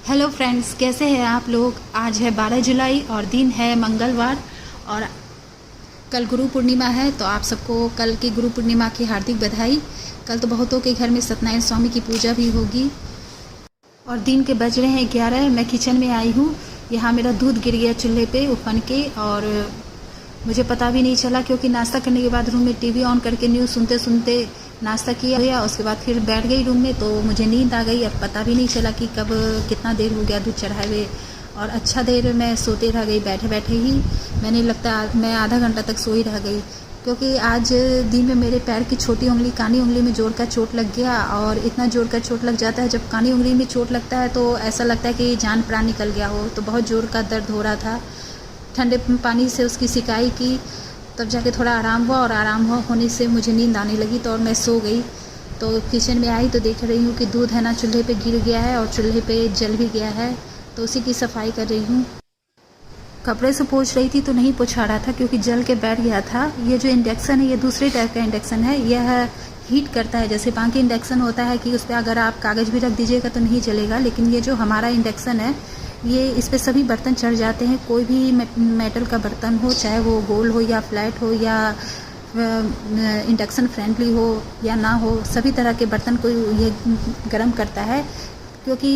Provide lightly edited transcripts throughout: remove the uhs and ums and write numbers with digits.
Hello friends, कैसे हैं आप लोग। आज है 12 जुलाई और दिन है मंगलवार और कल गुरु पूर्णिमा है। तो आप सबको कल की गुरु पूर्णिमा की हार्दिक बधाई। कल तो बहुतों के घर में सत्यनारायण स्वामी की पूजा भी होगी। और दिन के बज रहे हैं 11। मैं किचन में आई हूँ। यहाँ मेरा दूध गिर गया चूल्हे पे उफन के और मुझे पता भी नहीं चला, क्योंकि नाश्ता करने के बाद रूम में टीवी ऑन करके न्यूज़ सुनते सुनते नाश्ता किया। उसके बाद फिर बैठ गई रूम में, तो मुझे नींद आ गई। अब पता भी नहीं चला कि कब कितना देर हो गया दूध चढ़ाए हुए, और अच्छा देर मैं सोते रह गई। बैठे बैठे ही मैंने लगता मैं आधा घंटा तक सोई रह गई, क्योंकि आज दिन में मेरे पैर की छोटी उंगली कानी उंगली में जोर का चोट लग गया। और इतना जोर का चोट लग जाता है, जब कानी उंगली में चोट लगता है तो ऐसा लगता है कि जान प्राण निकल गया हो। तो बहुत जोर का दर्द हो रहा था। ठंडे पानी से उसकी सिकाई की, तब जाके थोड़ा आराम हुआ, और आराम होने से मुझे नींद आने लगी तो और मैं सो गई। तो किचन में आई तो देख रही हूँ कि दूध है ना चूल्हे पे गिर गया है और चूल्हे पे जल भी गया है, तो उसी की सफाई कर रही हूँ। कपड़े से पोंछ रही थी तो नहीं पोंछा रहा था, क्योंकि जल के बैठ गया था। ये जो इंडक्शन है ये दूसरे टाइप का इंडक्शन है। यह हीट करता है। जैसे बाकी इंडक्शन होता है कि उस पर अगर आप कागज़ भी रख दीजिएगा तो नहीं जलेगा, लेकिन ये जो हमारा इंडक्शन है ये इस पे सभी बर्तन चढ़ जाते हैं। कोई भी मेटल का बर्तन हो, चाहे वो गोल हो या फ्लैट हो या इंडक्शन फ्रेंडली हो या ना हो, सभी तरह के बर्तन को ये गर्म करता है। क्योंकि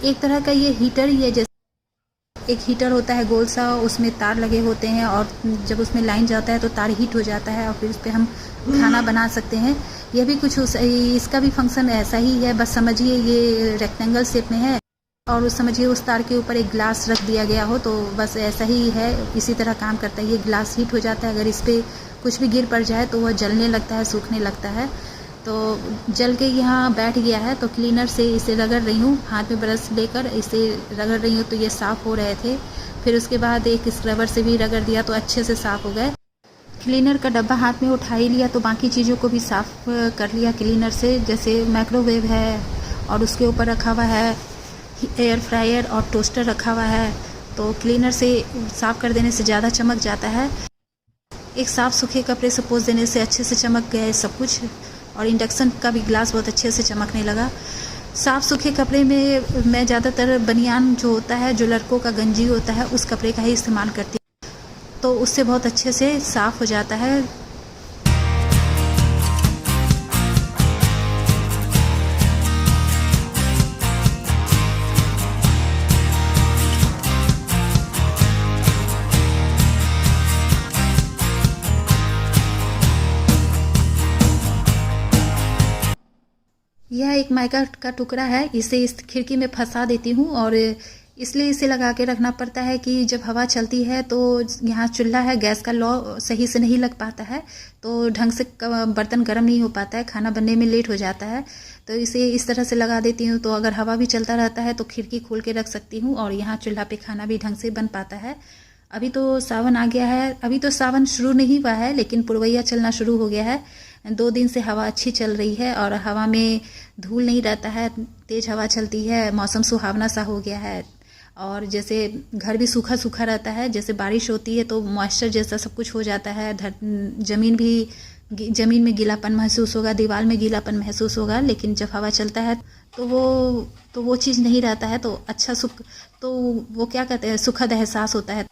एक तरह का ये हीटर ही है। जैसे एक हीटर होता है गोल सा, उसमें तार लगे होते हैं, और जब उसमें लाइन जाता है तो तार हीट हो जाता है और फिर उस पर हम खाना बना सकते हैं। यह भी कुछ इसका भी फंक्शन ऐसा ही है। बस समझिए ये रेक्टेंगल शेप में है, और उस समझिए उस तार के ऊपर एक ग्लास रख दिया गया हो, तो बस ऐसा ही है। इसी तरह काम करता है। ये ग्लास हीट हो जाता है, अगर इस पर कुछ भी गिर पड़ जाए तो वह जलने लगता है, सूखने लगता है। तो जल के यहाँ बैठ गया है, तो क्लीनर से इसे रगड़ रही हूँ। हाथ में ब्रश लेकर इसे रगड़ रही हूँ तो ये साफ़ हो रहे थे। फिर उसके बाद एक स्क्रबर से भी रगड़ दिया तो अच्छे से साफ़ हो गए। क्लीनर का डब्बा हाथ में उठा ही लिया तो बाकी चीज़ों को भी साफ़ कर लिया क्लीनर से। जैसे माइक्रोवेव है और उसके ऊपर रखा हुआ है एयर फ्रायर और टोस्टर रखा हुआ है, तो क्लीनर से साफ़ कर देने से ज़्यादा चमक जाता है। एक साफ़ सूखे कपड़े से पोंछ देने से अच्छे से चमक गए सब कुछ, और इंडक्शन का भी ग्लास बहुत अच्छे से चमकने लगा। साफ़ सूखे कपड़े में मैं ज़्यादातर बनियान जो होता है, जो लड़कों का गंजी होता है, उस कपड़े का ही इस्तेमाल करती हूँ, तो उससे बहुत अच्छे से साफ़ हो जाता है। यह एक माइका का टुकड़ा है। इसे इस खिड़की में फंसा देती हूँ, और इसलिए इसे लगा के रखना पड़ता है कि जब हवा चलती है तो यहाँ चूल्हा है, गैस का लौ सही से नहीं लग पाता है, तो ढंग से बर्तन गर्म नहीं हो पाता है, खाना बनने में लेट हो जाता है। तो इसे इस तरह से लगा देती हूँ, तो अगर हवा भी चलता रहता है तो खिड़की खोल के रख सकती हूँ, और यहाँ चूल्हा पे खाना भी ढंग से बन पाता है। अभी तो सावन आ गया है। अभी तो सावन शुरू नहीं हुआ है, लेकिन पुरवैया चलना शुरू हो गया है। 2 दिन से हवा अच्छी चल रही है, और हवा में धूल नहीं रहता है, तेज़ हवा चलती है, मौसम सुहावना सा हो गया है। और जैसे घर भी सूखा सूखा रहता है, जैसे बारिश होती है तो मॉइस्चर जैसा सब कुछ हो जाता है। ज़मीन में गीलापन महसूस होगा, दीवार में गीलापन महसूस होगा, लेकिन जब हवा चलता है तो वो चीज़ नहीं रहता है। तो अच्छा तो वो क्या कहते हैं, सुखद एहसास होता है।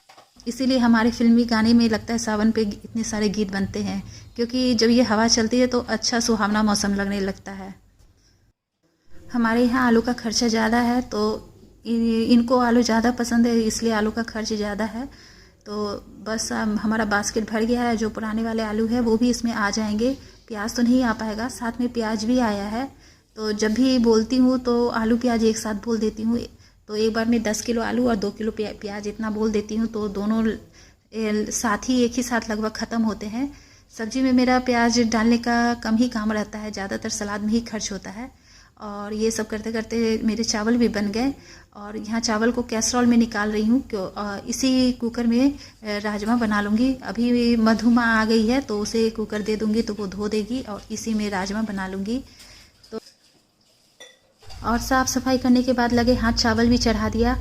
इसीलिए हमारे फिल्मी गाने में लगता है सावन पे इतने सारे गीत बनते हैं, क्योंकि जब ये हवा चलती है तो अच्छा सुहावना मौसम लगने लगता है। हमारे यहाँ आलू का खर्चा ज़्यादा है, तो इनको आलू ज़्यादा पसंद है, इसलिए आलू का खर्च ज़्यादा है। तो बस हमारा बास्केट भर गया है। जो पुराने वाले आलू है वो भी इसमें आ जाएंगे। प्याज तो नहीं आ पाएगा, साथ में प्याज भी आया है। तो जब भी बोलती हूँ तो आलू प्याज एक साथ बोल देती हूँ। तो एक बार में 10 किलो आलू और 2 किलो प्याज इतना बोल देती हूँ, तो दोनों साथ ही एक ही साथ लगभग ख़त्म होते हैं। सब्जी में मेरा प्याज डालने का कम ही काम रहता है, ज़्यादातर सलाद में ही खर्च होता है। और ये सब करते करते मेरे चावल भी बन गए, और यहाँ चावल को कैसरोल में निकाल रही हूँ। इसी कुकर में राजमा बना लूँगी। अभी मधुमा आ गई है तो उसे कुकर दे दूँगी तो वो धो देगी, और इसी में राजमा बना लूँगी। और साफ़ सफाई करने के बाद लगे हाथ चावल भी चढ़ा दिया।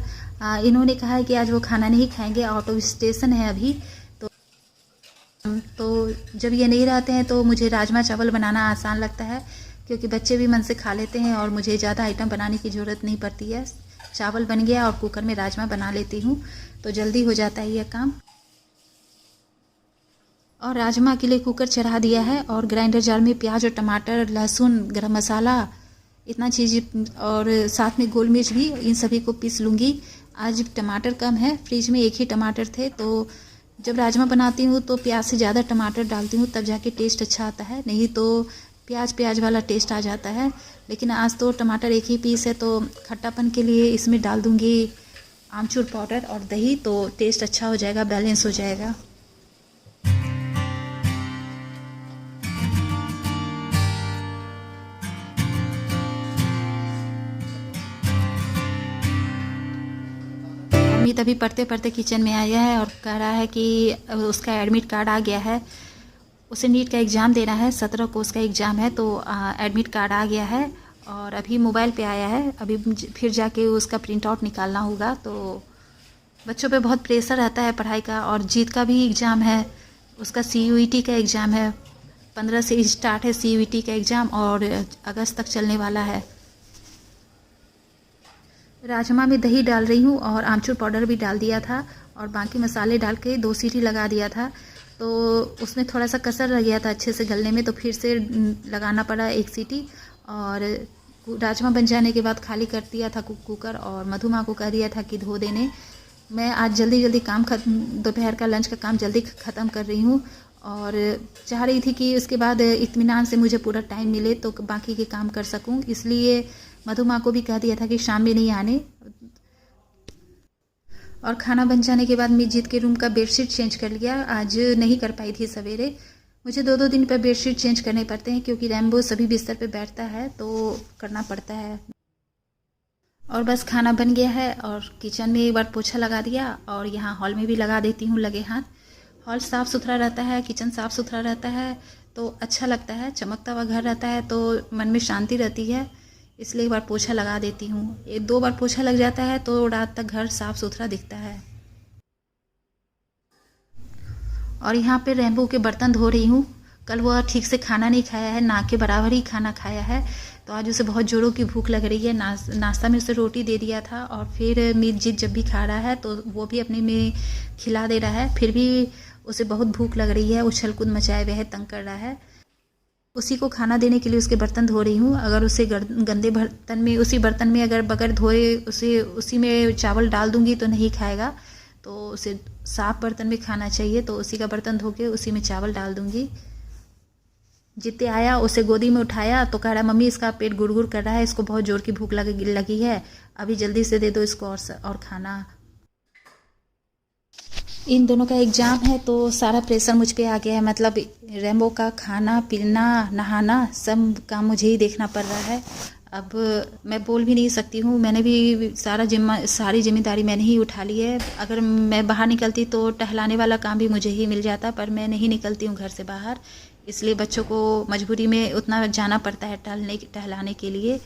इन्होंने कहा है कि आज वो खाना नहीं खाएंगे, आउट ऑफ स्टेशन है अभी। तो जब ये नहीं रहते हैं तो मुझे राजमा चावल बनाना आसान लगता है, क्योंकि बच्चे भी मन से खा लेते हैं और मुझे ज़्यादा आइटम बनाने की ज़रूरत नहीं पड़ती है। चावल बन गया और कुकर में राजमा बना लेती हूँ तो जल्दी हो जाता है यह काम। और राजमा के लिए कुकर चढ़ा दिया है और ग्राइंडर जार में प्याज और टमाटर, लहसुन, गरम मसाला, इतना चीज़ और साथ में गोल मिर्च भी, इन सभी को पीस लूँगी। आज टमाटर कम है, फ्रिज में एक ही टमाटर थे, तो जब राजमा बनाती हूँ तो प्याज से ज़्यादा टमाटर डालती हूँ, तब जाके टेस्ट अच्छा आता है, नहीं तो प्याज वाला टेस्ट आ जाता है। लेकिन आज तो टमाटर एक ही पीस है, तो खट्टापन के लिए इसमें डाल दूँगी आमचूर पाउडर और दही, तो टेस्ट अच्छा हो जाएगा, बैलेंस हो जाएगा। अमित अभी पढ़ते पढ़ते किचन में आया है और कह रहा है कि उसका एडमिट कार्ड आ गया है। उसे नीट का एग्ज़ाम देना है, 17 को उसका एग्ज़ाम है, तो एडमिट कार्ड आ गया है और अभी मोबाइल पे आया है। अभी फिर जाके उसका प्रिंट आउट निकालना होगा। तो बच्चों पे बहुत प्रेशर रहता है पढ़ाई का। और जीत का भी एग्ज़ाम है, उसका CUET का एग्ज़ाम है, 15 से स्टार्ट है CUET का एग्ज़ाम और अगस्त तक चलने वाला है। राजमा में दही डाल रही हूँ और आमचूर पाउडर भी डाल दिया था और बाकी मसाले डाल के 2 सीटी लगा दिया था, तो उसमें थोड़ा सा कसर रह गया था अच्छे से गलने में, तो फिर से लगाना पड़ा 1 सीटी। और राजमा बन जाने के बाद खाली कर दिया था कुकर और मधु माँ को कह दिया था कि धो देने। मैं आज जल्दी काम दोपहर का लंच का काम जल्दी ख़त्म कर रही हूँ और चाह रही थी कि उसके बाद इत्मीनान से मुझे पूरा टाइम मिले तो बाकी के काम कर सकूँ, इसलिए मधु माँ को भी कह दिया था कि शाम में नहीं आने। और खाना बन जाने के बाद मैं जीत के रूम का बेडशीट चेंज कर लिया। आज नहीं कर पाई थी सवेरे, मुझे 2-2 दिन पर बेडशीट चेंज करने पड़ते हैं क्योंकि रैम्बो सभी बिस्तर पे बैठता है तो करना पड़ता है। और बस खाना बन गया है और किचन में एक बार पोछा लगा दिया और यहाँ हॉल में भी लगा देती हूँ लगे हाथ। हॉल साफ़ सुथरा रहता है, किचन साफ़ सुथरा रहता है तो अच्छा लगता है, चमकता हुआ घर रहता है तो मन में शांति रहती है, इसलिए एक बार पोछा लगा देती हूँ। 1-2 बार पोछा लग जाता है तो रात तक घर साफ़ सुथरा दिखता है। और यहाँ पे रैम्बो के बर्तन धो रही हूँ। कल वह ठीक से खाना नहीं खाया है, ना के बराबर ही खाना खाया है, तो आज उसे बहुत ज़ोरों की भूख लग रही है। नाश्ता में उसे रोटी दे दिया था और फिर मीत जीत जब भी खा रहा है तो वो भी अपने में खिला दे रहा है, फिर भी उसे बहुत भूख लग रही है, उछल कूद मचाए हुए है, तंग कर रहा है। उसी को खाना देने के लिए उसके बर्तन धो रही हूँ। अगर उसे गंदे बर्तन में, उसी बर्तन में अगर बगैर धोए उसी में चावल डाल दूँगी तो नहीं खाएगा, तो उसे साफ़ बर्तन में खाना चाहिए, तो उसी का बर्तन धो के उसी में चावल डाल दूँगी। जितने आया उसे गोदी में उठाया तो कह रहा मम्मी इसका पेट गुड़गुड़ कर रहा है, इसको बहुत ज़ोर की भूख लगी है, अभी जल्दी से दे दो इसको और खाना। इन दोनों का एग्ज़ाम है तो सारा प्रेशर मुझ पे आ गया है, मतलब रैम्बो का खाना पीना नहाना सब काम मुझे ही देखना पड़ रहा है। अब मैं बोल भी नहीं सकती हूँ, मैंने भी सारी जिम्मेदारी मैंने ही उठा ली है। अगर मैं बाहर निकलती तो टहलाने वाला काम भी मुझे ही मिल जाता, पर मैं नहीं निकलती हूँ घर से बाहर, इसलिए बच्चों को मजबूरी में उतना जाना पड़ता है टहलाने के लिए।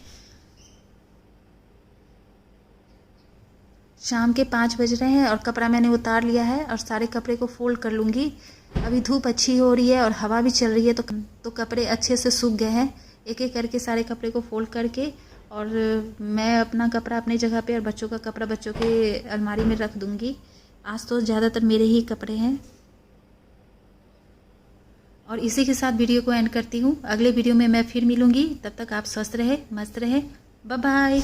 शाम के 5 बज रहे हैं और कपड़ा मैंने उतार लिया है और सारे कपड़े को फोल्ड कर लूँगी। अभी धूप अच्छी हो रही है और हवा भी चल रही है तो कपड़े अच्छे से सूख गए हैं। एक एक करके सारे कपड़े को फोल्ड करके और मैं अपना कपड़ा अपनी जगह पे और बच्चों का कपड़ा बच्चों के अलमारी में रख दूँगी। आज तो ज़्यादातर मेरे ही कपड़े हैं। और इसी के साथ वीडियो को एंड करती हूँ। अगले वीडियो में मैं फिर मिलूँगी, तब तक आप स्वस्थ रहे, मस्त रहे, बाय बाय।